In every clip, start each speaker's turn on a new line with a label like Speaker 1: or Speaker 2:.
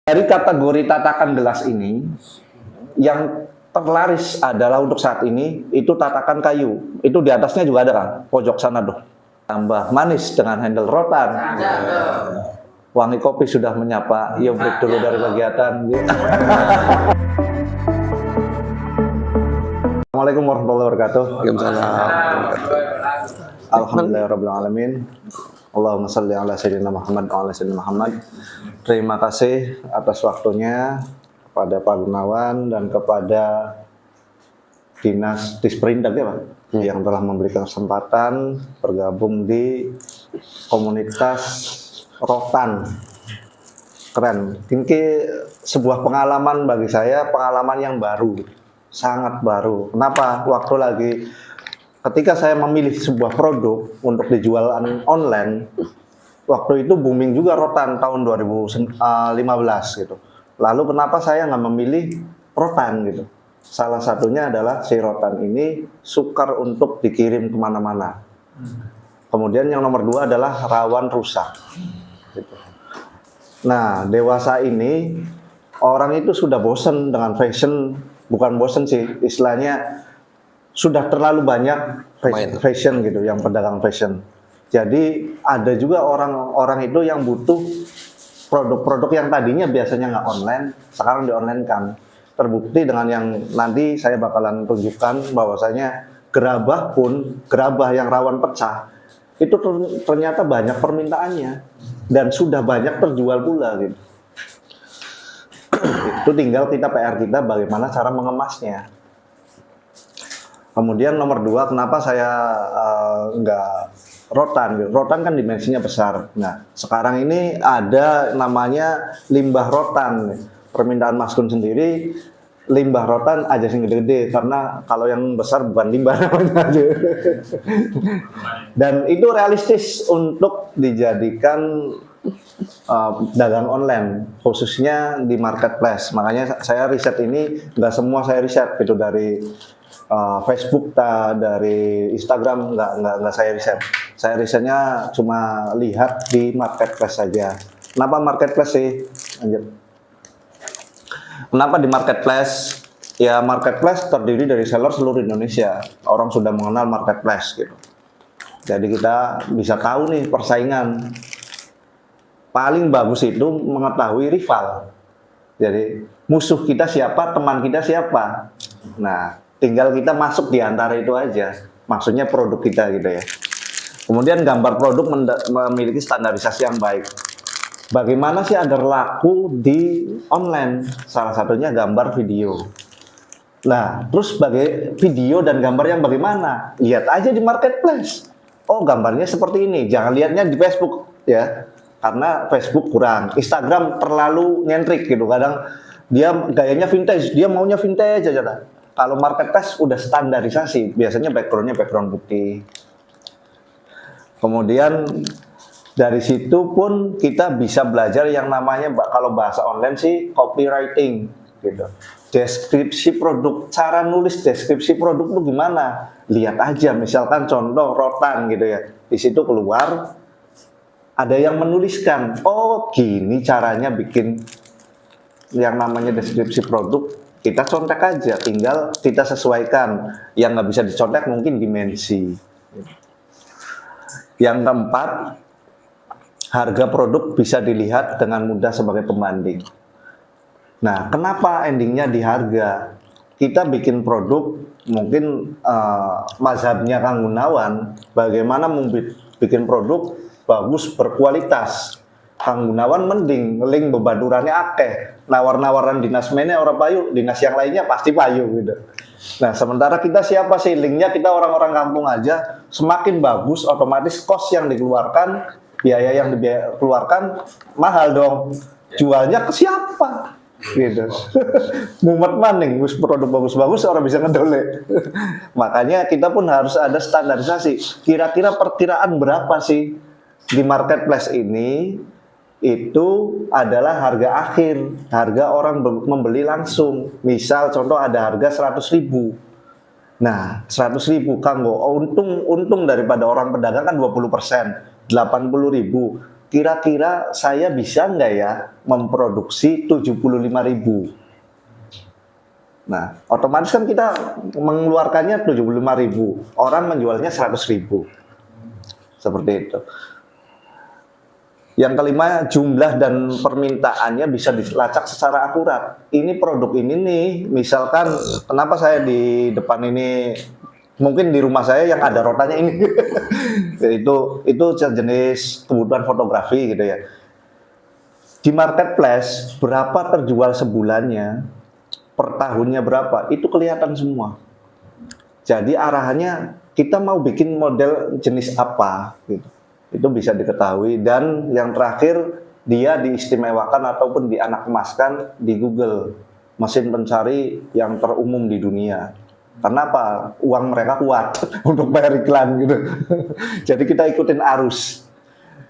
Speaker 1: Dari kategori tatakan gelas ini, yang terlaris adalah untuk saat ini itu tatakan kayu. Itu di atasnya juga ada kan, pojok sana tuh. Tambah manis dengan handle rotan. Wangi kopi sudah menyapa. Yuk break dulu dari kegiatan. Assalamualaikum warahmatullahi wabarakatuh.
Speaker 2: Waalaikumsalam.
Speaker 1: Alhamdulillahirabbil alamin. Allahumma shalli ala sayyidina Muhammad wa ala sayyidina Muhammad. Terima kasih atas waktunya kepada Pak Gunawan dan kepada Dinas Disperindak ya Pak, yang telah memberikan kesempatan bergabung di komunitas rotan. Keren. Ini sebuah pengalaman bagi saya, pengalaman yang baru, sangat baru. Kenapa? Waktu lagi ketika saya memilih sebuah produk untuk dijual online, waktu itu booming juga rotan tahun 2015 gitu. Lalu kenapa saya nggak memilih rotan gitu? Salah satunya adalah si rotan ini sukar untuk dikirim kemana-mana. Kemudian yang nomor dua adalah rawan rusak. Gitu. Nah, dewasa ini orang itu sudah bosen dengan fashion, bukan bosen sih, istilahnya sudah terlalu banyak fashion gitu, yang pedagang fashion. Jadi ada juga orang-orang itu yang butuh produk-produk yang tadinya biasanya nggak online, sekarang di online kan. Terbukti dengan yang nanti saya bakalan tunjukkan bahwasanya gerabah yang rawan pecah itu ternyata banyak permintaannya dan sudah banyak terjual pula gitu. Itu tinggal PR kita bagaimana cara mengemasnya. Kemudian nomor dua, kenapa saya nggak rotan? Rotan kan dimensinya besar. Nah, sekarang ini ada namanya limbah rotan. Permintaan Mas Kun sendiri, limbah rotan aja sing gede-gede, karena kalau yang besar bukan limbah namanya. Dan itu realistis untuk dijadikan dagang online, khususnya di marketplace. Makanya saya riset ini, nggak semua saya riset gitu dari Facebook, dari Instagram, nggak saya riset. Saya risetnya cuma lihat di marketplace saja. Kenapa marketplace sih? Lanjut. Kenapa di marketplace? Ya marketplace terdiri dari seller seluruh Indonesia. Orang sudah mengenal marketplace gitu. Jadi kita bisa tahu nih persaingan. Paling bagus itu mengetahui rival. Jadi musuh kita siapa, teman kita siapa. Nah, tinggal kita masuk di antara itu aja. Maksudnya produk kita gitu ya. Kemudian gambar produk memiliki standarisasi yang baik. Bagaimana sih agar laku di online? Salah satunya gambar video. Nah, terus sebagai video dan gambar yang bagaimana? Lihat aja di marketplace. Oh, gambarnya seperti ini. Jangan lihatnya di Facebook ya. Karena Facebook kurang. Instagram terlalu nyentrik gitu. Kadang dia gayanya vintage, dia maunya vintage aja. Kalau marketplace udah standarisasi, biasanya backgroundnya background putih. Kemudian dari situ pun kita bisa belajar yang namanya, kalau bahasa online sih, copywriting gitu. Deskripsi produk, cara nulis deskripsi produk itu gimana? Lihat aja, misalkan contoh rotan gitu ya. Di situ keluar ada yang menuliskan, oh gini caranya bikin yang namanya deskripsi produk. Kita contek aja, tinggal kita sesuaikan. Yang nggak bisa dicontek mungkin dimensi. Yang keempat, harga produk bisa dilihat dengan mudah sebagai pembanding. Nah, kenapa endingnya di harga? Kita bikin produk, mungkin mazhabnya Kang Gunawan, bagaimana bikin produk bagus, berkualitas. Kang Gunawan mending, link bebaturannya akeh. Nawar-nawaran dinas mana orang payu, dinas yang lainnya pasti payu gitu. Nah, sementara kita siapa sih? Linknya kita orang-orang kampung aja. Semakin bagus, otomatis cost yang dikeluarkan, biaya yang dikeluarkan mahal dong. Jualnya ke siapa? Gitu. Mumet maning, produk bagus-bagus orang bisa ngedole. Makanya kita pun harus ada standarisasi. Kira-kira perkiraan berapa sih di marketplace ini? Itu adalah harga akhir, harga orang membeli langsung. Misal contoh ada harga 100.000. Nah, 100.000 Kang, untung daripada orang pedagang kan 20%, 80.000. kira-kira saya bisa nggak ya memproduksi 75.000. Nah, otomatis kan kita mengeluarkannya 75.000, orang menjualnya 100.000. Seperti itu. Yang kelima, jumlah dan permintaannya bisa dilacak secara akurat. Ini produk ini nih, misalkan kenapa saya di depan ini, mungkin di rumah saya yang ada rotannya ini. itu jenis kebutuhan fotografi gitu ya. Di marketplace berapa terjual sebulannya, per tahunnya berapa, itu kelihatan semua. Jadi arahannya kita mau bikin model jenis apa gitu. Itu bisa diketahui. Dan yang terakhir, dia diistimewakan ataupun dianak-emaskan di Google, mesin pencari yang terumum di dunia. Karena apa? Uang mereka kuat untuk bayar iklan gitu. Jadi kita ikutin arus.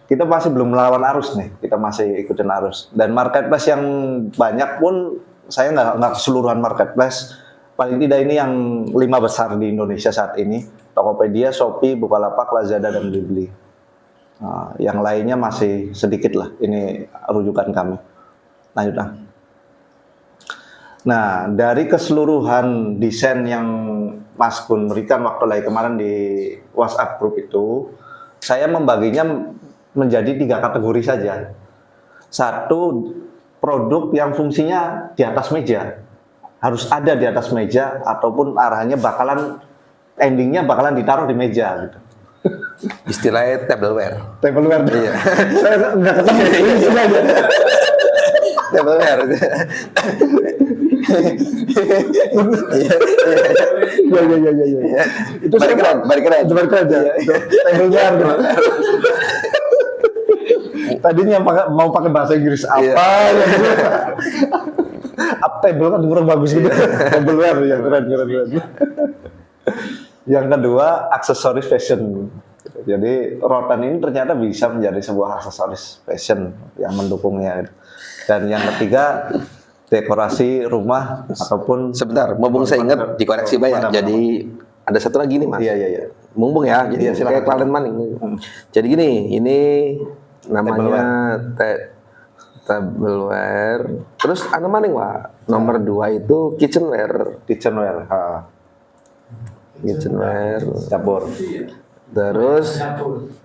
Speaker 1: Kita masih belum melawan arus nih, kita masih ikutin arus. Dan marketplace yang banyak pun, saya nggak keseluruhan marketplace, paling tidak ini yang 5 besar di Indonesia saat ini: Tokopedia, Shopee, Bukalapak, Lazada, dan Blibli. Nah, yang lainnya masih sedikit lah, ini rujukan kami. Lanjut. Nah, dari keseluruhan desain yang Mas Gun berikan waktu lagi kemarin di WhatsApp group itu, saya membaginya menjadi 3 kategori saja. 1, produk yang fungsinya di atas meja, harus ada di atas meja, ataupun arahnya endingnya bakalan ditaruh di meja gitu.
Speaker 2: Istilahnya tableware.
Speaker 1: Tableware.
Speaker 2: Iya.
Speaker 1: Saya enggak ketemu istilahnya.
Speaker 2: Tableware.
Speaker 1: Iya. Itu
Speaker 2: balik keren.
Speaker 1: ya. Tableware. Tadinya mau pakai bahasa Inggris apa ya. Up table kan kurang bagus gitu. Tableware ya, keren. Yang kedua, aksesoris fashion. Jadi rotan ini ternyata bisa menjadi sebuah aksesoris fashion yang mendukungnya. Dan yang ketiga, dekorasi rumah ataupun
Speaker 2: sebentar, mumpung saya ingat dikoreksi banyak. Jadi ada satu lagi nih Mas.
Speaker 1: Iya.
Speaker 2: Mumpung ya, jadi kayak Klaren Maning. Jadi gini, ini namanya tableware. Terus ada maning Pak. Nomor 2 itu kitchenware.
Speaker 1: Kitchenware. Dapur.
Speaker 2: Terus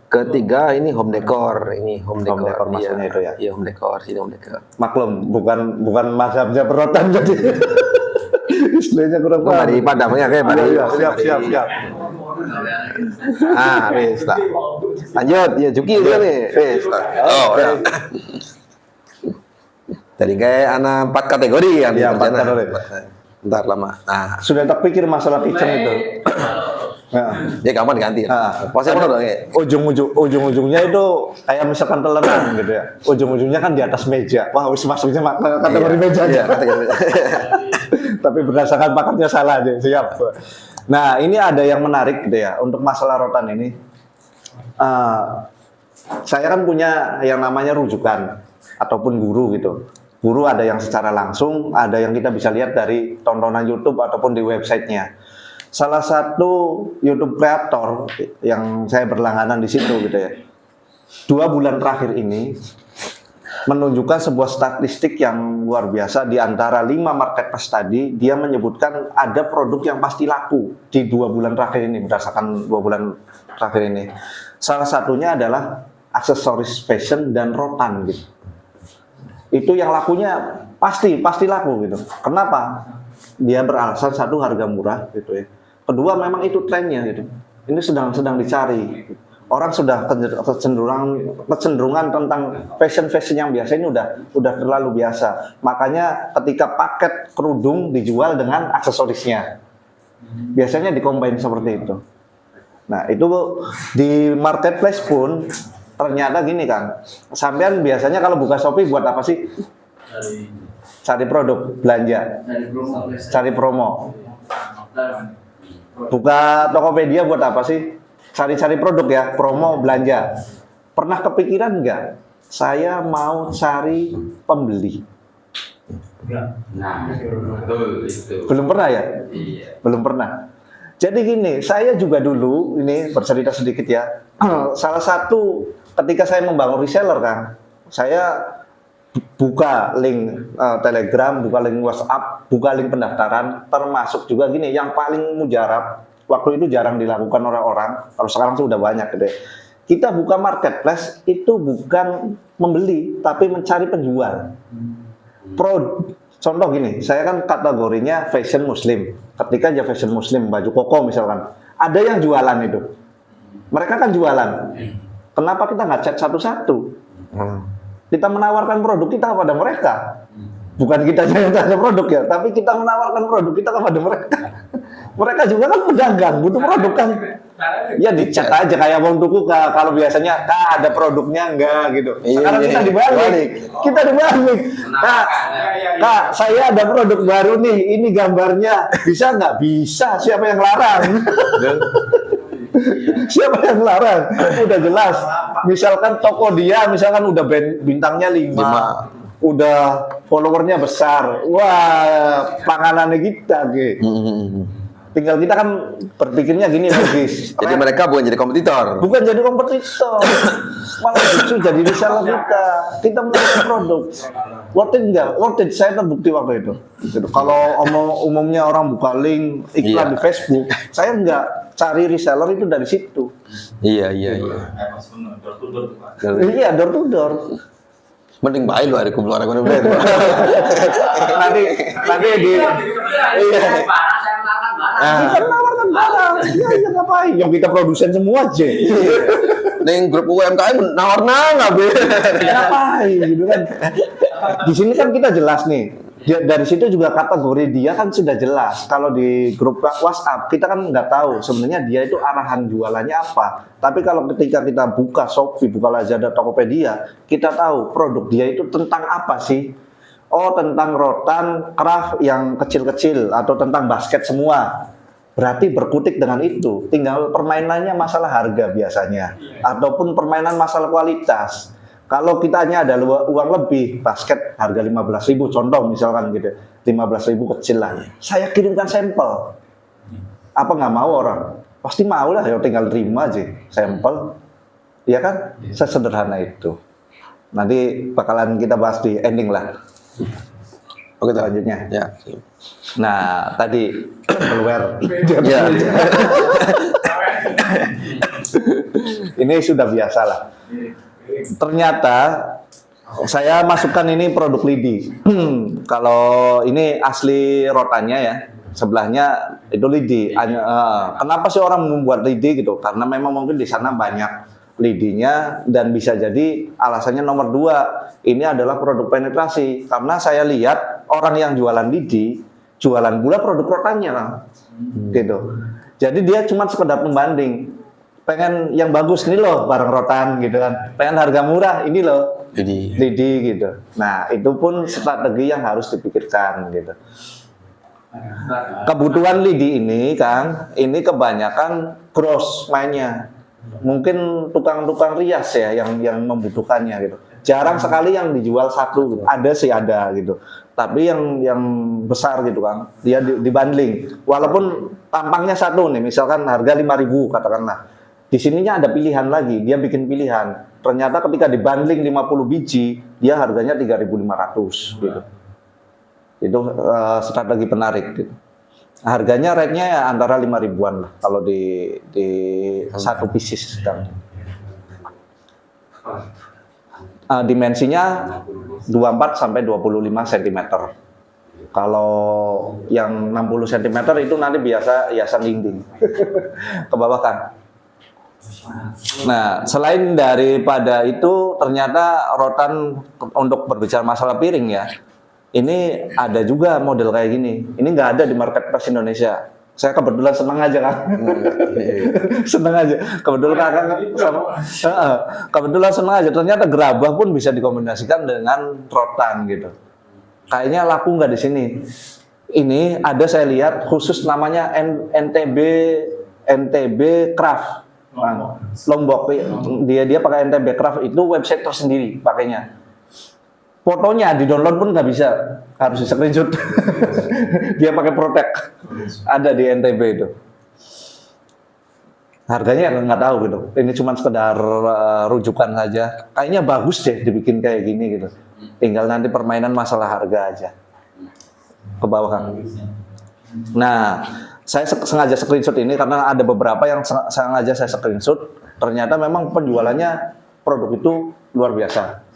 Speaker 2: ketiga ini home decor. Ini home decor
Speaker 1: maksudnya itu ya.
Speaker 2: Iya, home decor, sini home decor.
Speaker 1: Maklum, bukan mazhabnya perotan jadi. Istilahnya kurang paham.
Speaker 2: Mari padamnya kayak mari.
Speaker 1: Siap.
Speaker 2: Wis lah. Lanjut, ya Juki itu nih. Wis lah. Oh, ya. Tadi kayak anak 4 kategori yang
Speaker 1: ya, 4 kategori.
Speaker 2: Bentar lama. Nah,
Speaker 1: sudah terpikir masalah kitchen itu.
Speaker 2: Ya gampang diganti. Posnya mana dong ya?
Speaker 1: Ujung-ujungnya itu kayak misalkan telenan gitu ya. Ujung-ujungnya kan di atas meja. Wah, wis masuknya kategori meja aja. Tapi berdasarkan paketnya salah aja. Siap. Nah, ini ada yang menarik gitu ya untuk masalah rotan ini. Saya kan punya yang namanya rujukan ataupun guru gitu. Guru ada yang secara langsung, ada yang kita bisa lihat dari tontonan YouTube ataupun di websitenya. Salah satu YouTube kreator yang saya berlangganan di situ gitu ya. 2 bulan terakhir ini menunjukkan sebuah statistik yang luar biasa. Di antara 5 marketplace tadi, dia menyebutkan ada produk yang pasti laku di 2 bulan terakhir ini, berdasarkan 2 bulan terakhir ini. Salah satunya adalah aksesoris fashion dan rotan gitu. Itu yang lakunya pasti laku gitu. Kenapa? Dia beralasan 1, harga murah gitu ya. Kedua, memang itu trennya gitu. Ini sedang dicari. Orang sudah kecenderungan tentang fashion yang biasa ini udah terlalu biasa. Makanya ketika paket kerudung dijual dengan aksesorisnya, biasanya dikombin seperti itu. Nah, itu di marketplace pun ternyata gini kan. Sampean biasanya kalau buka Shopee buat apa sih? Cari produk, belanja, cari promo. Buka Tokopedia buat apa sih? Cari-cari produk ya, promo, belanja. Pernah kepikiran nggak? Saya mau cari pembeli. Belum pernah ya? Belum pernah. Jadi gini, saya juga dulu ini bercerita sedikit ya. Salah satu ketika saya membangun reseller kan, saya buka link Telegram, buka link WhatsApp, buka link pendaftaran, termasuk juga gini, yang paling mujarab, waktu itu jarang dilakukan orang-orang, kalau sekarang sudah banyak gitu ya. Kita buka marketplace itu bukan membeli, tapi mencari penjual. Contoh gini, saya kan kategorinya fashion muslim. Ketika aja fashion muslim, baju koko misalkan, ada yang jualan itu. Mereka kan jualan. Kenapa kita nggak chat satu-satu? Kita menawarkan produk kita kepada mereka. Bukan kita yang tanya produk ya, tapi kita menawarkan produk kita kepada mereka. Mereka juga kan pedagang, butuh produk kan. Ya dicat aja kayak mau tuku kalau biasanya ada produknya enggak gitu. Sekarang kita dibalik. Kita dibalik. Kak, saya ada produk baru nih, ini gambarnya. Bisa nggak? Bisa. Siapa yang larang? Siapa yang larang? Udah jelas. Misalkan toko dia, misalkan udah bintangnya 5. Udah followernya besar. Wah, panganannya kita gitu. Tinggal kita kan berpikirnya gini logis.
Speaker 2: Jadi mereka bukan jadi kompetitor.
Speaker 1: Bukan jadi kompetitor. Malah justru jadi reseller kita. Kita mencari produk. Worth it enggak? Worth it. Saya terbukti waktu itu. Gitu. Kalau umumnya orang buka link iklan di Facebook, saya enggak cari reseller itu dari situ.
Speaker 2: Iya.
Speaker 1: Iya, door to door.
Speaker 2: Mending baik lu hari kumpul orang bener.
Speaker 1: nanti di kita menawarkan barang. Iya ngapain? Yang kita produsen semua aja.
Speaker 2: Neng grup UMKM nawar-nawar
Speaker 1: Ngapain gitu kan? Di sini kan kita jelas nih. Dari situ juga kategori dia kan sudah jelas. Kalau di grup WhatsApp kita kan nggak tahu sebenarnya dia itu arahan jualannya apa. Tapi kalau ketika kita buka Shopee, buka Lazada, Tokopedia, kita tahu produk dia itu tentang apa sih? Oh, tentang rotan, craft yang kecil-kecil atau tentang basket semua. Berarti berkutik dengan itu. Tinggal permainannya masalah harga biasanya ataupun permainan masalah kualitas. Kalau kita hanya ada uang lebih, basket harga 15.000 contoh misalkan gitu. 15.000 kecil lah. Saya kirimkan sampel. Apa nggak mau orang? Pasti mau lah, ya tinggal terima aja sampel. Ya kan? Sesederhana itu. Nanti bakalan kita bahas di ending lah. Oke, selanjutnya.
Speaker 2: Ya.
Speaker 1: Nah, tadi keluar.
Speaker 2: Ya.
Speaker 1: Ini sudah biasa lah. Ternyata saya masukkan ini produk lidi. Kalau ini asli rotannya ya, sebelahnya itu lidi. Kenapa sih orang membuat lidi gitu? Karena memang mungkin di sana banyak lidinya dan bisa jadi alasannya nomor 2 ini adalah produk penetrasi. Karena saya lihat orang yang jualan lidi jualan pula produk rotannya kan, gitu. Jadi dia cuma sekedar pembanding. Pengen yang bagus nih loh barang rotan gitu kan, pengen harga murah ini loh lidi gitu. Nah itu pun strategi yang harus dipikirkan gitu. Kebutuhan lidi ini kan, ini kebanyakan gross mainnya. Mungkin tukang-tukang rias ya yang membutuhkannya gitu. Jarang sekali yang dijual satu gitu. Ada sih ada gitu. Tapi yang besar gitu kan, dia dibundling. Walaupun tampangnya satu nih, misalkan harga 5.000 katakanlah. Di sininya ada pilihan lagi, dia bikin pilihan. Ternyata ketika dibundling 50 biji, dia harganya 3.500 gitu. Itu strategi penarik gitu. Harganya rate-nya ya antara 5.000-an lah kalau di satu pieces kan. Dimensinya 24 sampai 25 cm. Kalau yang 60 cm itu nanti biasa hiasan dinding. Ke bawah kan. Nah, selain daripada itu ternyata rotan untuk berbicara masalah piring ya. Ini ada juga model kayak gini. Ini nggak ada di marketplace Indonesia. Saya kebetulan senang aja kan. Senang aja. Kebetulan senang aja. Ternyata gerabah pun bisa dikombinasikan dengan rotan gitu. Kayaknya laku nggak di sini. Ini ada saya lihat khusus namanya NTB Craft. Lombok. Dia pakai NTB Craft itu website tersendiri pakainya. Fotonya di download pun nggak bisa, harus di screenshot. Dia pakai Protect, ada di NTB itu. Harganya nggak tahu gitu. Ini cuma sekedar rujukan saja. Kayaknya bagus deh dibikin kayak gini gitu. Tinggal nanti permainan masalah harga aja. Ke bawah Kang. Nah, saya sengaja screenshot ini karena ada beberapa yang sengaja saya screenshot. Ternyata memang penjualannya produk itu luar biasa.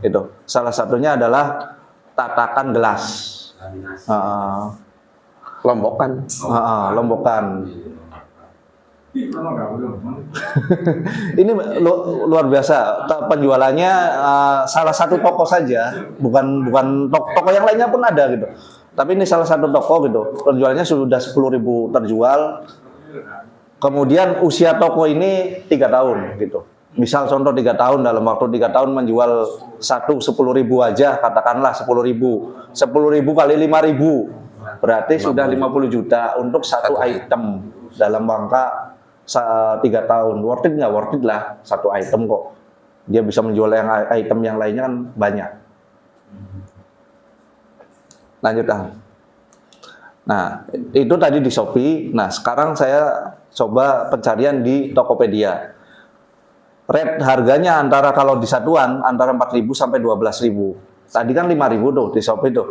Speaker 1: Itu salah satunya adalah tatakan gelas.
Speaker 2: Lombokan.
Speaker 1: Lombokan. Ini luar biasa penjualannya, salah satu toko saja, bukan toko yang lainnya pun ada gitu. Tapi ini salah satu toko gitu, penjualannya sudah 10.000 terjual. Kemudian usia toko ini 3 tahun gitu. Misal contoh 3 tahun, dalam waktu 3 tahun menjual 10.000 aja, katakanlah 10.000. 10.000 kali 5.000 berarti sudah 50 juta untuk satu item dalam rangka 3 tahun. Worth it nggak? Worth it lah, satu item kok. Dia bisa menjual yang item yang lainnya kan banyak. Lanjut ah. Nah, itu tadi di Shopee. Nah, sekarang saya coba pencarian di Tokopedia. Rate harganya antara kalau di satuan antara 4.000 sampai 12.000. Tadi kan 5.000 tuh di Shopee tuh.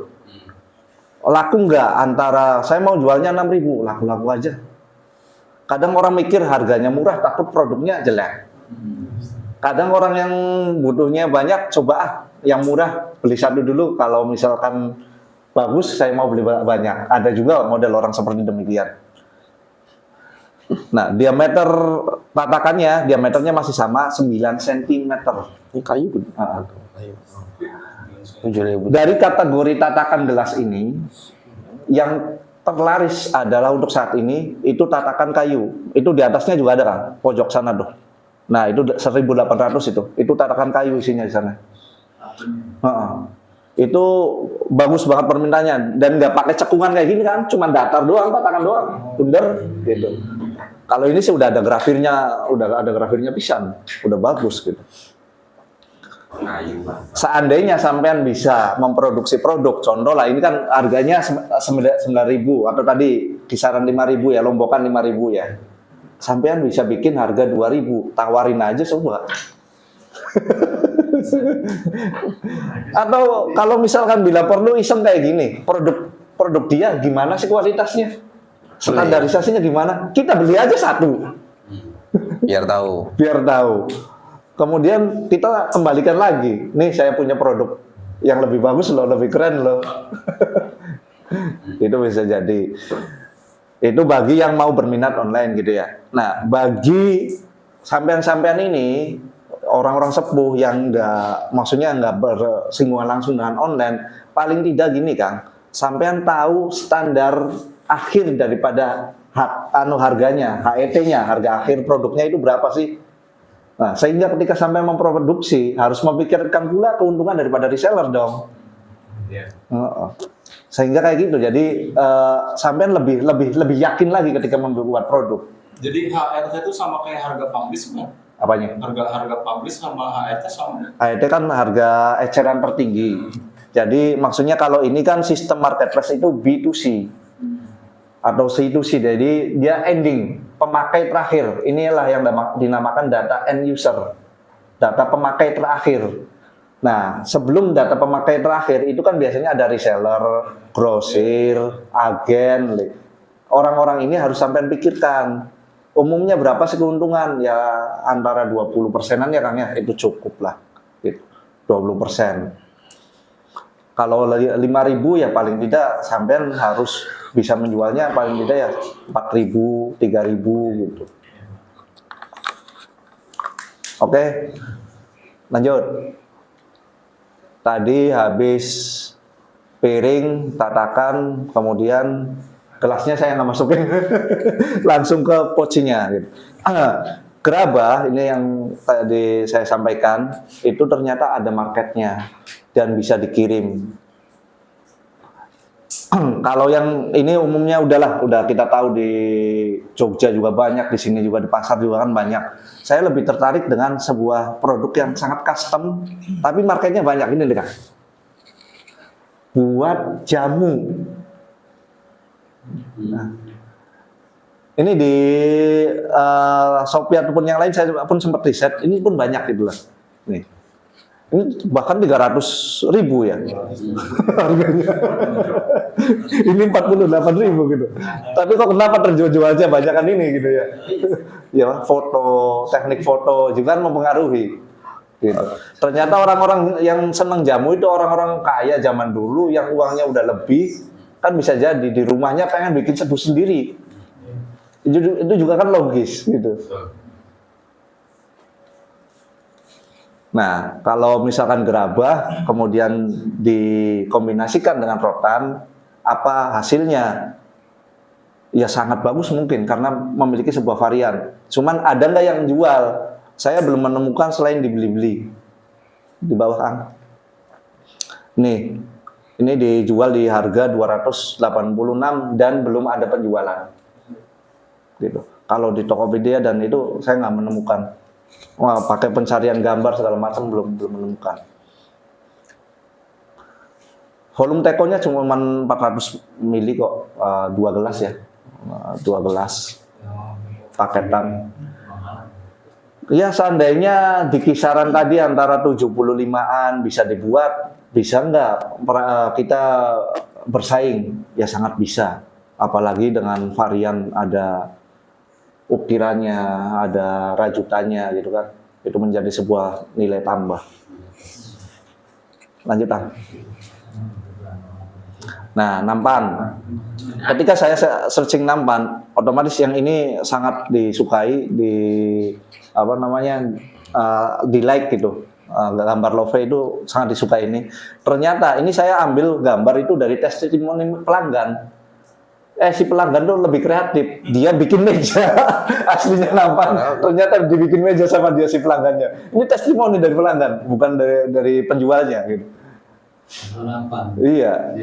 Speaker 1: Laku nggak? Antara saya mau jualnya 6.000, laku-laku aja. Kadang orang mikir harganya murah, takut produknya jelek. Kadang orang yang butuhnya banyak, coba yang murah, beli satu dulu. Kalau misalkan bagus, saya mau beli banyak. Ada juga model orang seperti demikian. Nah, diameter tatakannya, diameternya masih sama 9 cm.
Speaker 2: Ini kayu.
Speaker 1: Dari kategori tatakan gelas ini, yang terlaris adalah untuk saat ini itu tatakan kayu. Itu di atasnya juga ada kan, pojok sana tuh. Nah, itu 1.800 itu tatakan kayu isinya di sana. Itu bagus banget permintaannya dan nggak pakai cekungan kayak gini kan, cuma datar doang, tatakan doang, bundar gitu. Kalau ini sih udah ada grafirnya pisan, udah bagus gitu. Seandainya sampean bisa memproduksi produk, contoh lah ini kan harganya 9.000 atau tadi kisaran 5.000 ya, lombokan 5.000 ya. Sampean bisa bikin harga 2.000, tawarin aja coba. Atau kalau misalkan bila perlu iseng kayak gini, produk dia gimana sih kualitasnya? Standarisasinya gimana? Kita beli aja satu.
Speaker 2: Biar tahu.
Speaker 1: Biar tahu. Kemudian kita kembalikan lagi. Nih saya punya produk yang lebih bagus loh, lebih keren loh. Itu bisa jadi. Itu bagi yang mau berminat online gitu ya. Nah, bagi sampean-sampean ini, orang-orang sepuh yang maksudnya nggak bersinggungan langsung dengan online, paling tidak gini Kang, sampean tahu standar akhir daripada harganya, HET-nya, harga akhir produknya itu berapa sih? Nah, sehingga ketika sampai memproduksi harus memikirkan pula keuntungan daripada reseller dong. Sehingga kayak gitu. Jadi sampean lebih yakin lagi ketika membuat produk.
Speaker 3: Jadi HRT itu sama kayak harga publish kan?
Speaker 1: Apanya?
Speaker 3: Harga publish sama HRT sama.
Speaker 1: HRT kan harga eceran tertinggi. Jadi maksudnya kalau ini kan sistem marketplace itu B2C atau C2C, jadi dia ending, pemakai terakhir. Inilah yang dinamakan data end user, data pemakai terakhir. Nah, sebelum data pemakai terakhir itu kan biasanya ada reseller, grosir, agen. Orang-orang ini harus sampai pikirkan, umumnya berapa sih keuntungan? Ya antara 20%-an ya Kang ya, itu cukup lah, 20%. Kalau 5.000 ya paling tidak sampean harus bisa menjualnya paling tidak ya 4.000, 3.000 gitu. Oke, lanjut. Tadi habis piring, tatakan, kemudian gelasnya saya nggak masukin, langsung ke pocinya. Gitu. Gerabah ini yang tadi saya sampaikan itu ternyata ada marketnya dan bisa dikirim. Kalau yang ini umumnya udah kita tahu di Jogja juga banyak, di sini juga di pasar juga kan banyak. Saya lebih tertarik dengan sebuah produk yang sangat custom, tapi marketnya banyak ini nih Kak. Buat jamu. Nah, Ini di Shopee ataupun yang lain saya pun sempat riset, ini pun banyak gitu lah. Nih. Ini bahkan 300.000 ya harganya. Ini 48.000 gitu. Tapi kok kenapa terjual-jual aja banyakan ini gitu ya? Ya foto, teknik foto juga kan mempengaruhi. Gitu. Ternyata orang-orang yang senang jamu itu orang-orang kaya zaman dulu yang uangnya udah lebih, kan bisa jadi di rumahnya pengen bikin seduh sendiri. Itu juga kan logis gitu. Nah, kalau misalkan gerabah kemudian dikombinasikan dengan rotan, apa hasilnya? Ya sangat bagus mungkin karena memiliki sebuah varian. Cuman ada nggak yang jual? Saya belum menemukan selain dibeli-beli. Di bawah Kang. Nih, ini dijual di harga 286 dan belum ada penjualan. Gitu. Kalau di Tokopedia dan itu saya nggak menemukan. Wah, pakai pencarian gambar segala macam belum menemukan. Volume tekonya cuma 400 mili kok, 2 gelas ya, 2 gelas paketan. Ya seandainya di kisaran tadi antara 75-an bisa dibuat, bisa nggak kita bersaing? Ya sangat bisa, apalagi dengan varian ada ukirannya, ada rajutannya gitu kan, itu menjadi sebuah nilai tambah. Lanjut Kang. Nah, nampan. Ketika saya searching nampan, otomatis yang ini sangat disukai, di like gitu. Gambar love itu sangat disukai ini. Ternyata ini saya ambil gambar itu dari testimoni pelanggan. Si pelanggan tuh lebih kreatif, dia bikin meja aslinya nampan, ternyata dibikin meja sama dia si pelanggannya. Ini testimoni dari pelanggan, bukan dari penjualnya gitu. Iya,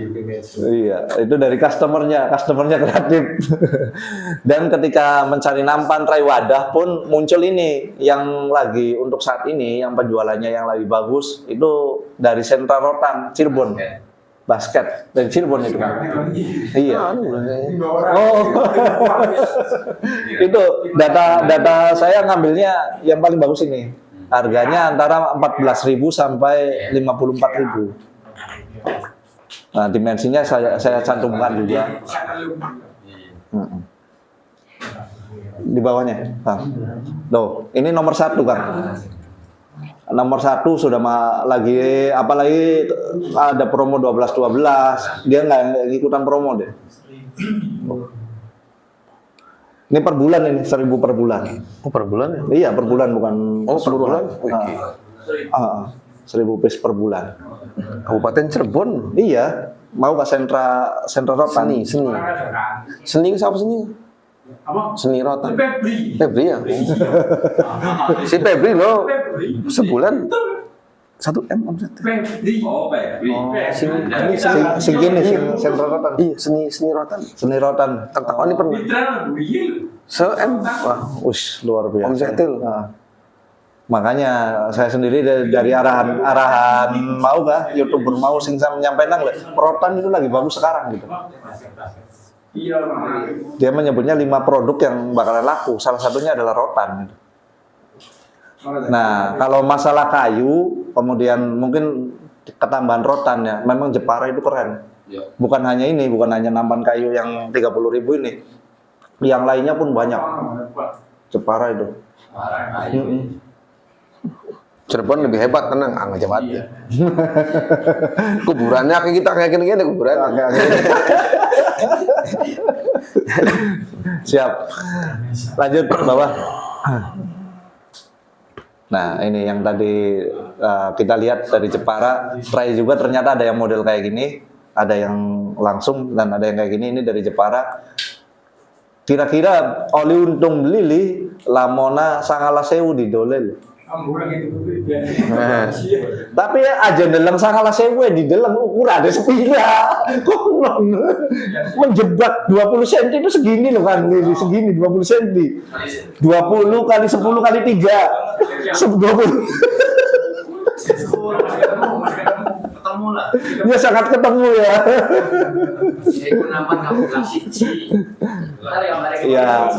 Speaker 1: itu dari customernya kreatif. Dan ketika mencari nampan tray wadah pun muncul ini yang lagi untuk saat ini yang penjualannya yang lagi bagus itu dari Sentra Rotan Cirebon. Basket dari Cirebon itu kan. Iya. Oh. Itu data saya ngambilnya yang paling bagus ini. Harganya antara 14.000 sampai 54.000. Nah, dimensinya saya cantumkan juga. Di bawahnya, Kang. Loh, ini nomor 1, Kang. Nomor 1 sudah lagi, apalagi ada promo 12 dia nggak ikutan promo deh. Ini per bulan ini 1.000 per bulan.
Speaker 2: Oh per bulan ya?
Speaker 1: Iya per bulan bukan.
Speaker 2: Oh per bulan?
Speaker 1: 1.000 piece per bulan.
Speaker 2: Kabupaten Cirebon?
Speaker 1: Iya. Mau ke sentra rotan? Seni siapa seni?
Speaker 3: Apa?
Speaker 2: Seni rotan.
Speaker 3: Febri
Speaker 2: Ya. Si Febri loh. Sebulan 1 M omset.
Speaker 3: Oh, Febri.
Speaker 1: Sing gini sentra rotan.
Speaker 2: Iya, seni rotan.
Speaker 1: Seni rotan.
Speaker 2: Tak ini pernah. Se-M. Wah,
Speaker 1: Luar biasa.
Speaker 2: omsetil.
Speaker 1: Makanya saya sendiri dari arahan mau kah YouTuber mau sing saya menyampaikan rotan itu lagi bagus sekarang gitu. Dia menyebutnya 5 produk yang bakalan laku, salah satunya adalah rotan. Nah, kalau masalah kayu, kemudian mungkin ketambahan rotan ya, memang Jepara itu keren. Bukan hanya ini, bukan hanya nampan kayu yang 30.000 ini, yang lainnya pun banyak. Jepara itu.
Speaker 2: Cirebon lebih hebat, tenang, aja ya. Kuburannya kayak gini kuburannya.
Speaker 1: Siap. Lanjut ke bawah. Nah, ini yang tadi kita lihat dari Jepara. Tray juga ternyata ada yang model kayak gini, ada yang langsung dan ada yang kayak gini. Ini dari Jepara. Kira-kira oli untung belili lamona sangala sewu di dolel. Tapi ya aja deleng sangala sewu di deleng ukuran ada sepira. Menjebak 20 cm itu segini loh kan, segini 20 cm. 20 kali 10 kali 3. 20.
Speaker 3: ketemu lah.
Speaker 1: Ya sangat ketemu ya.
Speaker 3: Iku nama kamu kasih sih.
Speaker 1: Ya,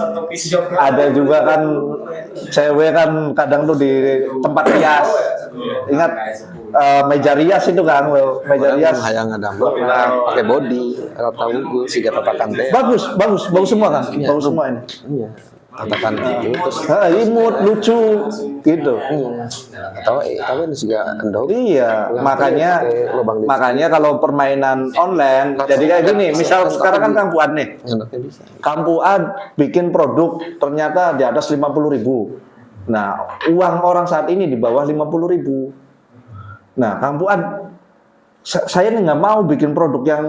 Speaker 1: ada juga kan cewek kan kadang tuh di tempat rias. Ingat meja rias itu kan, meja rias.
Speaker 2: Hayang ada pakai body, kalau tahu gue sih kata pakan teh.
Speaker 1: Bagus semua kan, bagus semua ini.
Speaker 2: Iya. Katakan itu terus
Speaker 1: Imut, lucu, gitu.
Speaker 2: atau tapi ini juga endog.
Speaker 1: Iya, makanya kalau permainan online, jadi kayak gini, misal sekarang kan Kang Fuad nih,
Speaker 2: Endognya bisa.
Speaker 1: Kang Fuad bikin produk ternyata di atas 50.000. Nah, uang orang saat ini di bawah 50.000. Nah, Kang Fuad, saya nih nggak mau bikin produk yang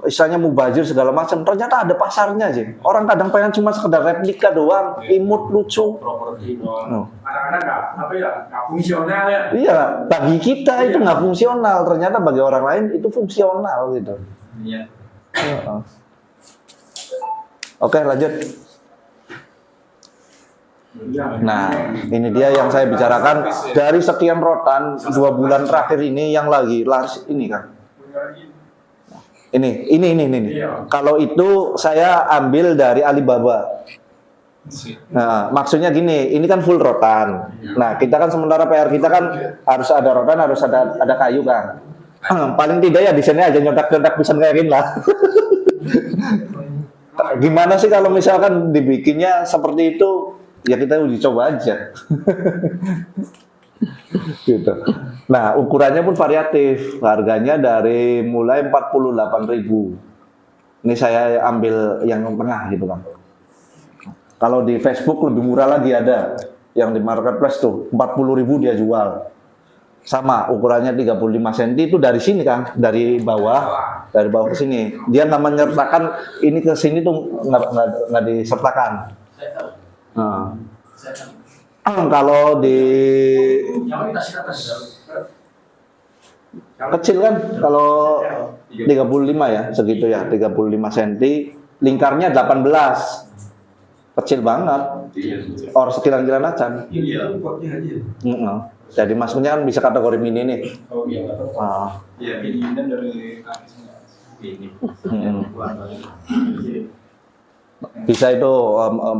Speaker 1: istilahnya mubazir segala macam. Ternyata ada pasarnya aja. Orang kadang pengen cuma sekedar replika doang, imut, lucu.
Speaker 3: Properti dong. Kadang-kadang nggak fungsional ya.
Speaker 1: Iya, bagi kita itu nggak fungsional. Ternyata bagi orang lain itu fungsional gitu.
Speaker 3: Iya.
Speaker 1: Heeh. Oke, lanjut. Nah, ini dia yang saya bicarakan dari sekian rotan 2 bulan terakhir ini yang lagi laris ini kan. Ini. Kalau itu saya ambil dari Alibaba. Nah, maksudnya gini, ini kan full rotan. Nah, kita kan sementara PR kita kan harus ada rotan, harus ada kayu kan. Paling tidak ya di sini aja nyodak-nyodak bisa kayak gini lah. Gimana sih kalau misalkan dibikinnya seperti itu? Ya kita uji coba aja. Gitu. Nah, ukurannya pun variatif. Harganya dari mulai 48.000. Ini saya ambil yang tengah gitu kan. Kalau di Facebook lebih murah lagi ada. Yang di marketplace tuh 40.000 dia jual. Sama ukurannya 35 cm itu dari sini kan, dari bawah ke sini. Dia nggak menyertakan ini ke sini tuh nggak disertakan. Nah. Kalau di kecil kan, kalau 35 ya, segitu ya, 35 cm, lingkarnya 18, kecil banget, or sekilan-kilan acan. Jadi maksudnya kan bisa kategori mini nih.
Speaker 3: Oh iya. Iya, ini dari ini.
Speaker 1: Bisa itu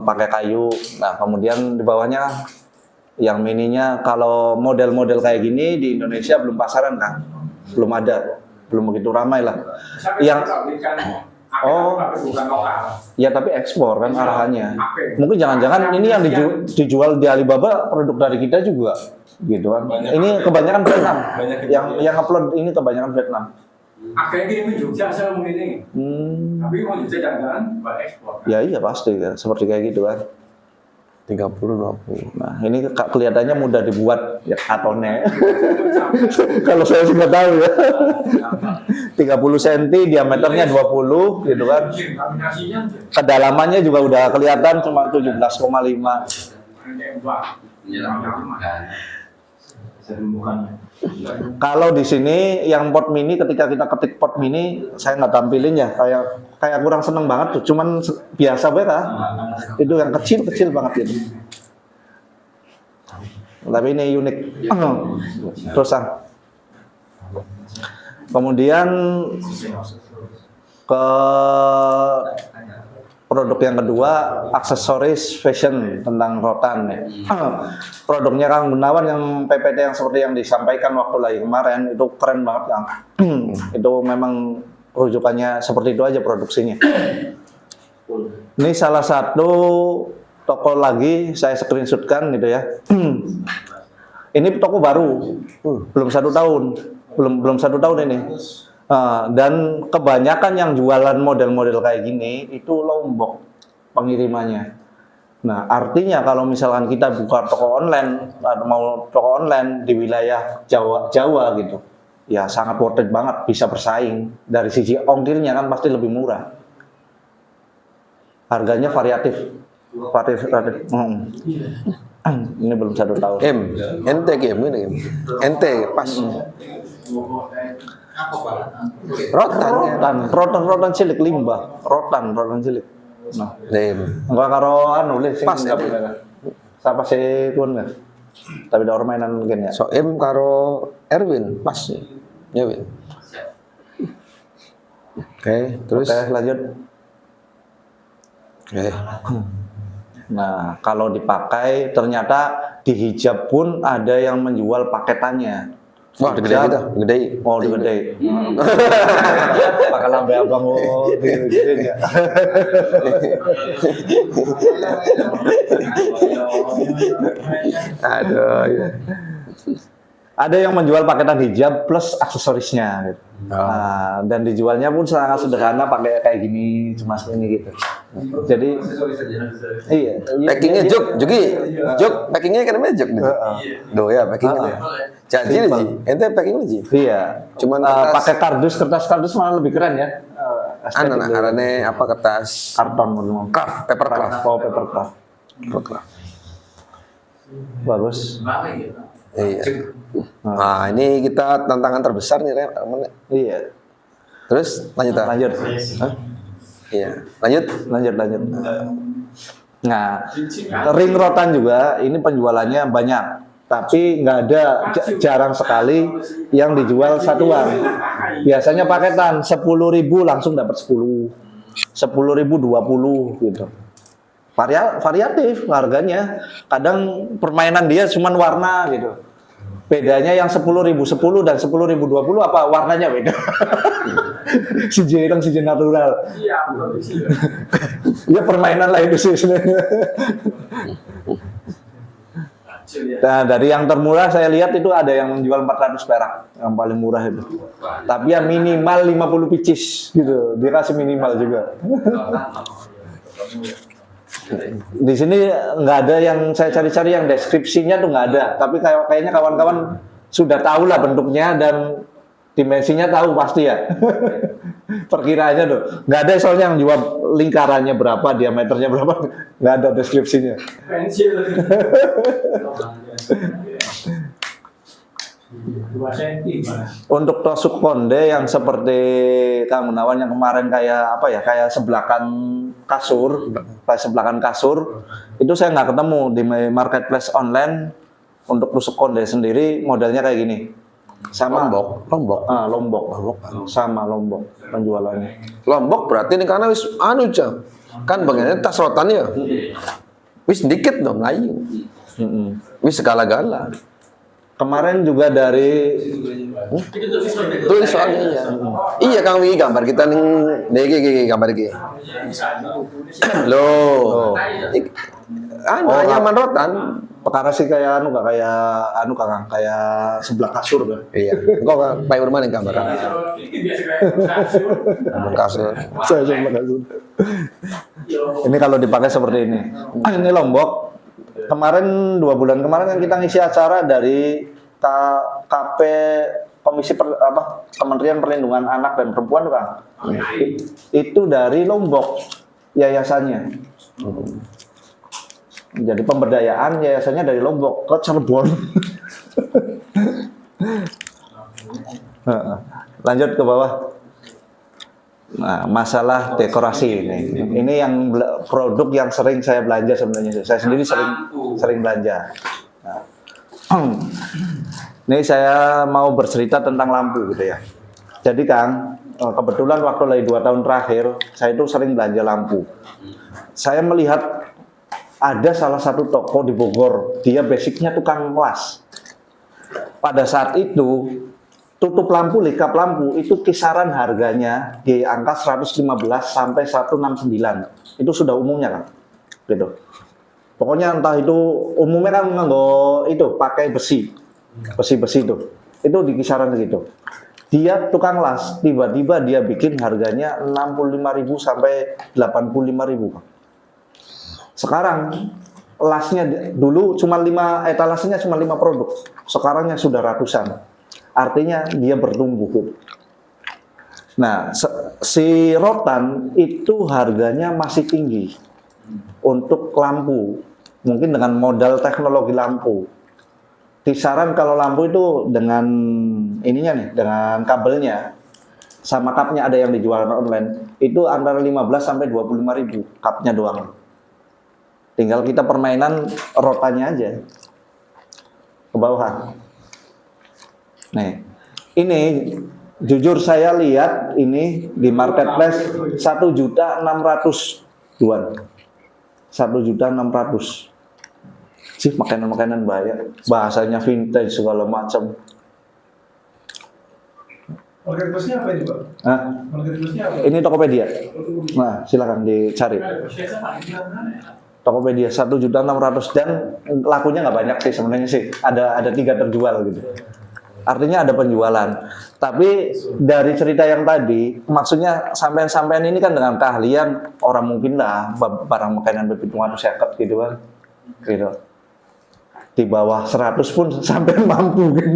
Speaker 1: pakai kayu. Nah, kemudian di bawahnya yang mininya, kalau model-model kayak gini di Indonesia belum pasaran kan, belum ada, belum begitu ramai lah. Yang ya tapi ekspor kan arahannya. Mungkin jangan-jangan ini yang dijual di Alibaba produk dari kita juga, gitu kan. Ini kebanyakan Vietnam. Yang upload ini kebanyakan Vietnam.
Speaker 3: Akhirnya ini Jogja saya mungkin ini. Tapi mau Jogja jangan buat ekspor.
Speaker 1: Ya iya pasti kan, seperti kayak gitu kan.
Speaker 2: 30-20.
Speaker 1: Nah ini kelihatannya mudah dibuat ya katonnya. Kalau saya sih nggak tahu ya. 30 cm, diameternya 20 gitu kan. Kedalamannya juga udah kelihatan cuma 17,5. Kalau di sini yang pot mini, ketika kita ketik pot mini, saya nggak tampilin ya, kayak kurang seneng banget tuh, cuman biasa banget itu yang kecil banget gitu. Tapi ini unik. Terus kemudian ke produk yang kedua, aksesoris fashion tentang rotan ya. Produknya Kang Gunawan yang PPT yang seperti yang disampaikan waktu lagi kemarin itu keren banget Kang. Itu memang rujukannya seperti itu aja produksinya. Ini salah satu toko lagi saya screenshotkan gitu ya. Ini toko baru, belum 1 tahun, belum 1 tahun ini. Dan kebanyakan yang jualan model-model kayak gini itu Lombok pengirimannya. Nah, artinya kalau misalkan kita buka toko online atau mau toko online di wilayah Jawa gitu, ya sangat worth it banget, bisa bersaing. Dari sisi ongkirnya kan pasti lebih murah. Harganya variatif. Ini belum 1 tahun.
Speaker 2: Ente ini ente pas.
Speaker 1: Rotan cilik limbah, rotan cilik. Nah, enggak karo anu le sing
Speaker 2: pas
Speaker 1: sapa sih kun kan. Tapi ada mainan mungkin ya.
Speaker 2: So karo Erwin pas. Ya, Win. Oke, terus.
Speaker 1: Oke, lanjut.
Speaker 2: Oke.
Speaker 1: Nah, kalau dipakai ternyata di hijab pun ada yang menjual paketannya.
Speaker 2: Wah, gede
Speaker 1: Hijab.
Speaker 2: gitu, gede.
Speaker 1: Oh, gede. Pakai lambe abang gede ya.
Speaker 2: Aduh, ya.
Speaker 1: Ada yang menjual paketan hijab plus aksesorisnya gitu.
Speaker 2: Oh.
Speaker 1: Nah, dan dijualnya pun sangat sederhana pakai kayak gini cuma segini gitu. Jadi iya,
Speaker 2: Packingnya Jog, packingnya kan namanya Jog nih. Duh ya, packingnya. Jadi Ji, ente packingnya Ji.
Speaker 1: Iya.
Speaker 2: Cuman
Speaker 1: Pakai kertas malah lebih keren ya.
Speaker 2: Anak arane apa kertas
Speaker 1: Karton ngomong.
Speaker 2: craft, paper craft.
Speaker 1: Oh, paper craft.
Speaker 2: Paper craft.
Speaker 1: Bagus.
Speaker 2: Iya. Nah, ini kita tantangan terbesar nih, Rem.
Speaker 1: Iya.
Speaker 2: Terus lanjut ah.
Speaker 1: Lanjut. Hah?
Speaker 2: Iya, lanjut.
Speaker 1: Lanjut. Nah, ring rotan juga ini penjualannya banyak, tapi nggak ada, jarang sekali yang dijual satuan. Biasanya paketan 10.000 langsung dapat 10, 10.000 20 gitu. Variatif harganya. Kadang permainan dia cuma warna gitu. Bedanya yang 10.000 10 dan 10.000 20 apa warnanya beda. Siji natural.
Speaker 3: Iya, betul sih.
Speaker 1: Ya permainan lain sih sebenarnya. Nah, dari yang termurah saya lihat itu ada yang menjual 400 perak, yang paling murah itu. Tapi ya minimal 50 pieces gitu, dikasih minimal juga. Di sini nggak ada yang saya cari-cari yang deskripsinya tuh nggak ada, tapi kayaknya kawan-kawan sudah tahu lah bentuknya dan dimensinya tahu pasti ya. Perkiraannya tuh nggak ada soalnya yang jual lingkarannya berapa, diameternya berapa, nggak ada deskripsinya.
Speaker 3: Pensil. 2 cm.
Speaker 1: Untuk tusuk konde yang seperti Kang Gunawan yang kemarin kayak apa ya, kayak sebelakan kasur, itu saya nggak ketemu di marketplace online. Untuk tusuk konde sendiri modelnya kayak gini, sama
Speaker 2: Lombok.
Speaker 1: Lombok, sama Lombok penjualannya.
Speaker 2: Lombok berarti ini karena wis anu Cang. Kan bagiannya tas rotan ya. Wis dikit dong Melayu. Wis segala-gala.
Speaker 1: Kemarin juga dari
Speaker 2: Tulis soalnya iya. Iya Kang Wi gambar kita ning iki gambar iki. Loh. Anu nyaman rotan.
Speaker 1: perkara sih kayak kayak sebelah kasur kan.
Speaker 2: Iya. Engko Pak Urman yang gambar. Gambar kasur.
Speaker 1: Saya sebelah kasur. Ini kalau dipakai seperti ini. Ini Lombok. Kemarin 2 bulan kemarin kan kita ngisi acara dari KP Kementerian Perlindungan Anak dan Perempuan kan. Itu dari Lombok yayasannya. Jadi pemberdayaan yayasannya dari Lombok ke Cirebon. Lanjut ke bawah. Nah, masalah dekorasi ini. Ini yang produk yang sering saya belanja sebenarnya. Saya sendiri sering belanja. Nah. Ini saya mau bercerita tentang lampu gitu ya. Jadi Kang, kebetulan waktu lagi 2 tahun terakhir, saya itu sering belanja lampu. Saya melihat ada salah satu toko di Bogor, dia basicnya tukang las. Pada saat itu, tutup lampu, likap lampu, itu kisaran harganya di angka 115 sampai 169. Itu sudah umumnya kan? Gitu. Pokoknya entah itu, umumnya kan itu pakai besi itu. Itu di kisaran segitu. Dia tukang las, tiba-tiba dia bikin harganya 65.000 sampai 85.000 Pak. Sekarang lasnya dulu cuma 5 etalasenya cuma 5 produk. Sekarangnya sudah ratusan. Artinya dia bertumbuh. Nah, si rotan itu harganya masih tinggi untuk lampu. Mungkin dengan modal teknologi lampu. Kisaran kalau lampu itu dengan ininya nih, dengan kabelnya sama kapnya ada yang dijual online, itu antara 15 sampai 25.000 kapnya doang. Tinggal kita permainan rotannya aja ke bawah. Nih, Ini jujur saya lihat ini di marketplace 1.600.000-an. 1.600.000. Sih makanan-makanan banyak, bahasanya vintage segala macam.
Speaker 3: Marketplace-nya apa ini, Pak?
Speaker 1: Hah?
Speaker 3: Marketplace-nya apa?
Speaker 1: Ini Tokopedia. Nah, silakan dicari. Tokopedia 1.600.000 dan lakunya nggak banyak sih sebenarnya sih. Ada 3 terjual gitu. Artinya ada penjualan. Tapi dari cerita yang tadi, maksudnya sampean-sampean ini kan dengan keahlian orang mungkin lah barang makanan berhitungan seket gitu kan. Gitu. Di bawah 100 pun sampean mampu gitu.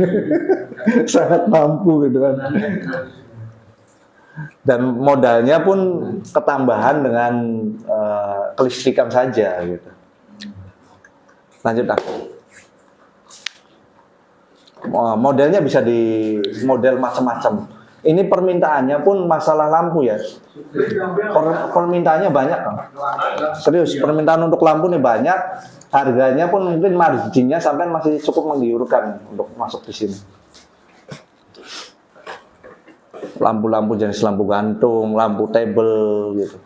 Speaker 1: Sangat mampu gitu kan. Dan modalnya pun ketambahan dengan kelistrikan saja gitu. Lanjut aku. Modelnya bisa di model macam-macam. Ini permintaannya pun masalah lampu ya. Permintaannya banyak kan? Serius, permintaan untuk lampu nih banyak. Harganya pun mungkin marginnya sampai masih cukup menggiurkan untuk masuk di sini. Lampu-lampu jenis lampu gantung, lampu table gitu.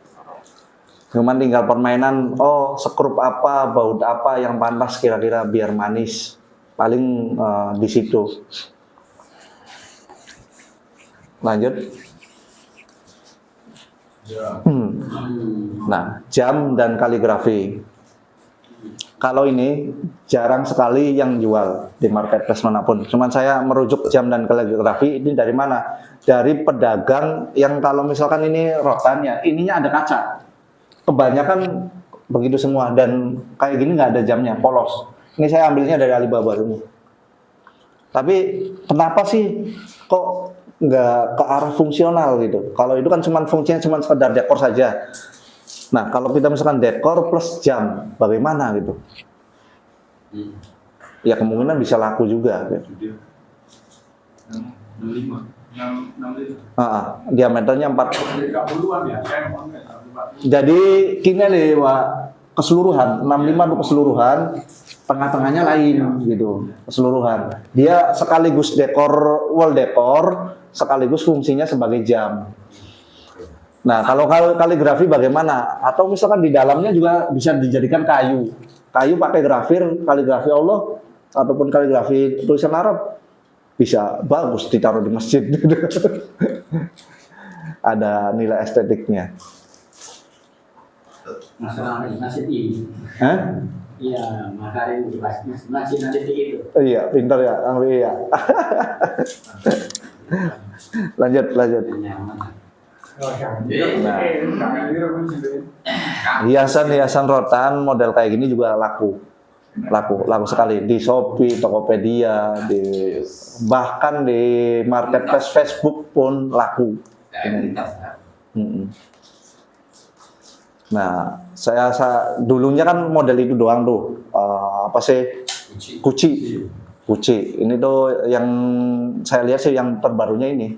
Speaker 1: Cuman tinggal permainan, oh sekrup apa, baut apa yang pantas kira-kira biar manis. Paling di situ. Lanjut. Nah, jam dan kaligrafi. Kalau ini jarang sekali yang jual di marketplace manapun. Cuman saya merujuk jam dan kaligrafi ini dari mana? Dari pedagang yang kalau misalkan ini rotannya, ininya ada kaca. Kebanyakan begitu semua dan kayak gini nggak ada jamnya, polos. Ini saya ambilnya dari Alibaba ini. Tapi kenapa sih kok nggak ke arah fungsional gitu? Kalau itu kan fungsinya cuma sekedar dekor saja. Nah, kalau kita misalkan dekor plus jam, bagaimana gitu? Ya kemungkinan bisa laku juga. Gitu.
Speaker 3: 65.
Speaker 1: Diameternya 4. Jadi gini nih, Pak, keseluruhan 65 untuk keseluruhan, tengah-tengahnya lain gitu, keseluruhan. Dia sekaligus dekor, wall dekor, sekaligus fungsinya sebagai jam. Nah, kalau kaligrafi bagaimana? Atau misalkan di dalamnya juga bisa dijadikan kayu. Kayu pakai kaligrafi Allah ataupun kaligrafi tulisan Arab. Bisa bagus ditaruh di masjid. Ada nilai estetiknya.
Speaker 4: Masalah nasi ini.
Speaker 1: Hah?
Speaker 4: Iya, makarin nasi itu.
Speaker 1: Iya, pintar ya, iya. Lanjut. Hiasan rotan model kayak gini juga laku sekali di Shopee, Tokopedia, bahkan di marketplace Facebook pun laku. Nah, saya dulunya kan model itu doang tuh, apa sih? Gucci. Ini tuh yang saya lihat sih yang terbarunya ini.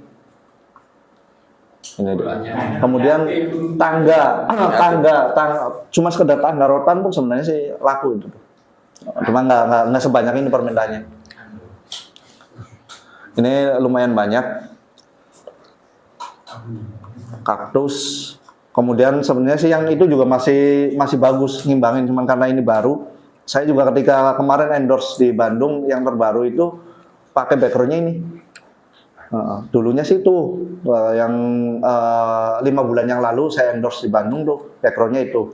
Speaker 1: Ini tuh. Kemudian tangga, cuma sekedar tangga rotan pun sebenarnya sih laku itu. Cuma nggak sebanyak ini permintaannya. Ini lumayan banyak. Kaktus. Kemudian sebenarnya sih yang itu juga masih bagus ngimbangin, cuman karena ini baru. Saya juga ketika kemarin endorse di Bandung yang terbaru itu pakai backgroundnya ini. Dulunya sih tuh yang 5 bulan yang lalu saya endorse di Bandung tuh backgroundnya itu.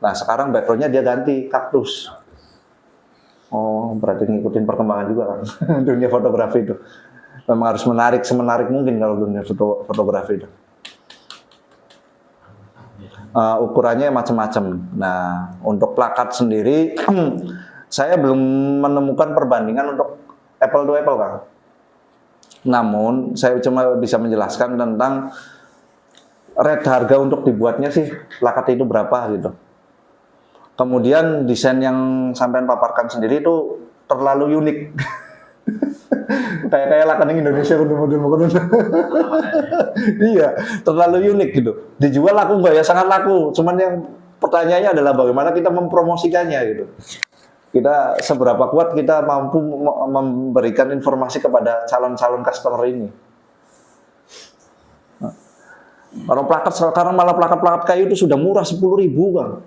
Speaker 1: Nah sekarang backgroundnya dia ganti kaktus. Oh berarti ngikutin perkembangan juga kan dunia fotografi itu. Memang harus semenarik mungkin kalau dunia fotografi itu. Ukurannya macam-macam. Nah, untuk plakat sendiri, saya belum menemukan perbandingan untuk apple to apple, Kang. Namun, saya cuma bisa menjelaskan tentang rate harga untuk dibuatnya sih, plakat itu berapa gitu. Kemudian desain yang sampean paparkan sendiri itu terlalu unik. kayak lakaning Indonesia model-model. Iya, terlalu unik gitu. Dijual laku nggak ya? Sangat laku. Cuman yang pertanyaannya adalah bagaimana kita mempromosikannya gitu. Kita seberapa kuat kita mampu memberikan informasi kepada calon-calon customer ini. Kalau plakat sekarang malah plakat-plakat kayu itu sudah murah 10.000 Bang.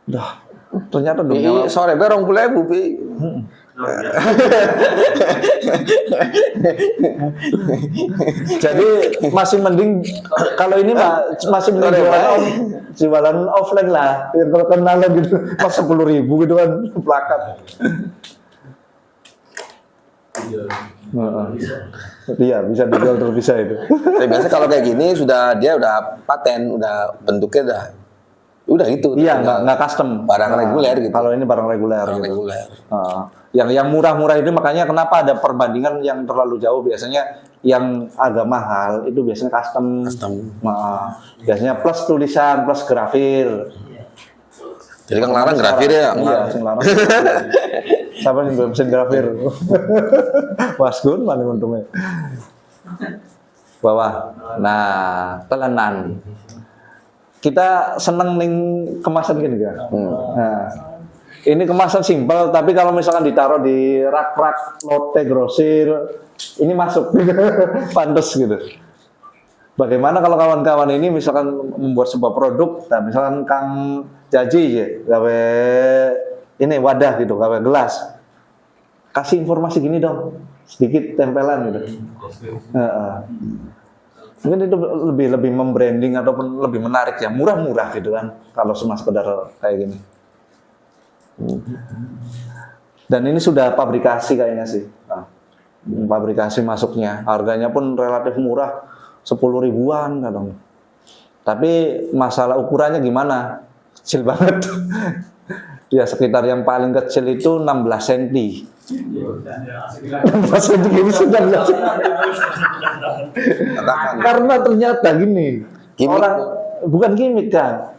Speaker 1: Dah, ternyata dunia
Speaker 2: Sore berong pula Bu.
Speaker 1: Jadi masih mending kalau ini masih mending jualan offline lah, yang kenalan gitu, pas 10.000 gitu kan plakat. Iya bisa dijual terpisah itu.
Speaker 2: Tapi biasa kalau kayak gini dia udah paten, udah bentuknya udah gitu.
Speaker 1: Iya nggak custom.
Speaker 2: Barang reguler gitu.
Speaker 1: Kalau ini barang reguler.
Speaker 2: Barang
Speaker 1: gitu.
Speaker 2: reguler.
Speaker 1: Yang murah-murah itu makanya kenapa ada perbandingan yang terlalu jauh, biasanya yang agak mahal itu biasanya custom. Biasanya plus tulisan, plus grafir.
Speaker 2: Jadi kan larang grafir ya?
Speaker 1: Iya, sing larang. Siapa yang belum mesin grafir? Mas Gun paling untungnya. Bawah. Nah, telenan. Kita seneng ning kemasan gini kan. Nah, ini kemasan simpel, tapi kalau misalkan ditaruh di rak-rak lotte grosir, ini masuk pantes gitu. Bagaimana kalau kawan-kawan ini misalkan membuat sebuah produk, nah misalkan Kang Jaji ya, gawe ini wadah gitu, gawe gelas, kasih informasi gini dong, sedikit tempelan gitu. Mungkin itu lebih membranding ataupun lebih menarik ya, murah-murah gitu kan, kalau cuma sekedar kayak gini. Dan ini sudah pabrikasi kayaknya sih, pabrikasi masuknya, harganya pun relatif murah, 10.000-an kadang. Tapi masalah ukurannya gimana? Kecil banget. Ya sekitar yang paling kecil itu 16 cm. 16 cm ini sudah karena ternyata gini, orang bukan gimmick kan.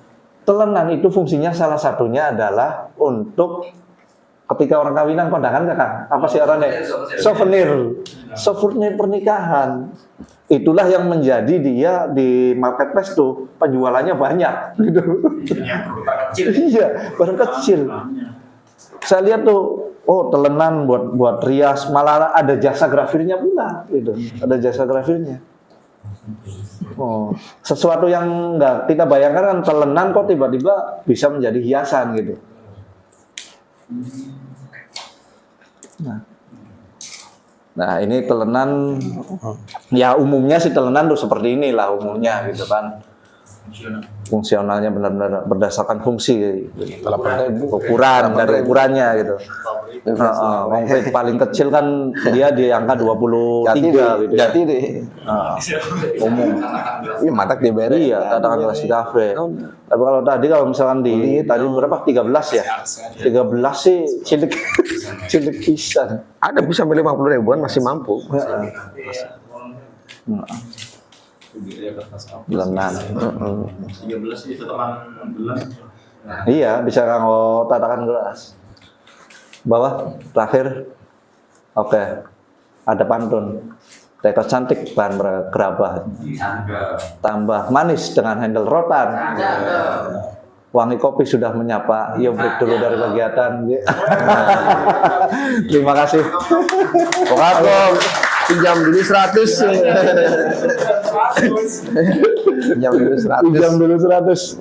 Speaker 1: Telenan itu fungsinya salah satunya adalah untuk ketika orang kawinan kondangan kan, apa sih orangnya? Souvenir pernikahan. Itulah yang menjadi dia di marketplace tuh penjualannya banyak gitu. Iya, barang kecil. Saya lihat tuh, oh telenan buat rias, malah ada jasa grafirnya pula gitu. Ada jasa grafirnya. Oh, sesuatu yang nggak kita bayangkan kan, telenan kok tiba-tiba bisa menjadi hiasan gitu. Nah ini telenan, ya umumnya sih telenan tuh seperti inilah umumnya gitu kan. Fungsionalnya benar-benar berdasarkan fungsi, ukuran dari ukurannya gitu. Konkret paling kecil kan dia di angka 23 gitu.
Speaker 2: Jati deh.
Speaker 1: Umum.
Speaker 2: Ini matak di beri.
Speaker 1: Iya, katakan kelas di kafe. Tapi kalau misalkan tadi berapa? 13 ya? 13 sih cilik pisan.
Speaker 2: Ada bisa sampai 50.000-an masih mampu.
Speaker 1: Telenan.
Speaker 3: 13 itu teman gelas.
Speaker 1: Iya, bisa kanggo tatakan gelas. Bawah terakhir. Oke. Ada pantun. Teko cantik bahan gerabah. Tambah manis dengan handle rotan. Wangi kopi sudah menyapa. Yuk break dulu dari kegiatan. Terima kasih.
Speaker 2: Pokoknya pinjam dulu 100. Pinjam dulu 100.
Speaker 1: Pinjam dulu 100.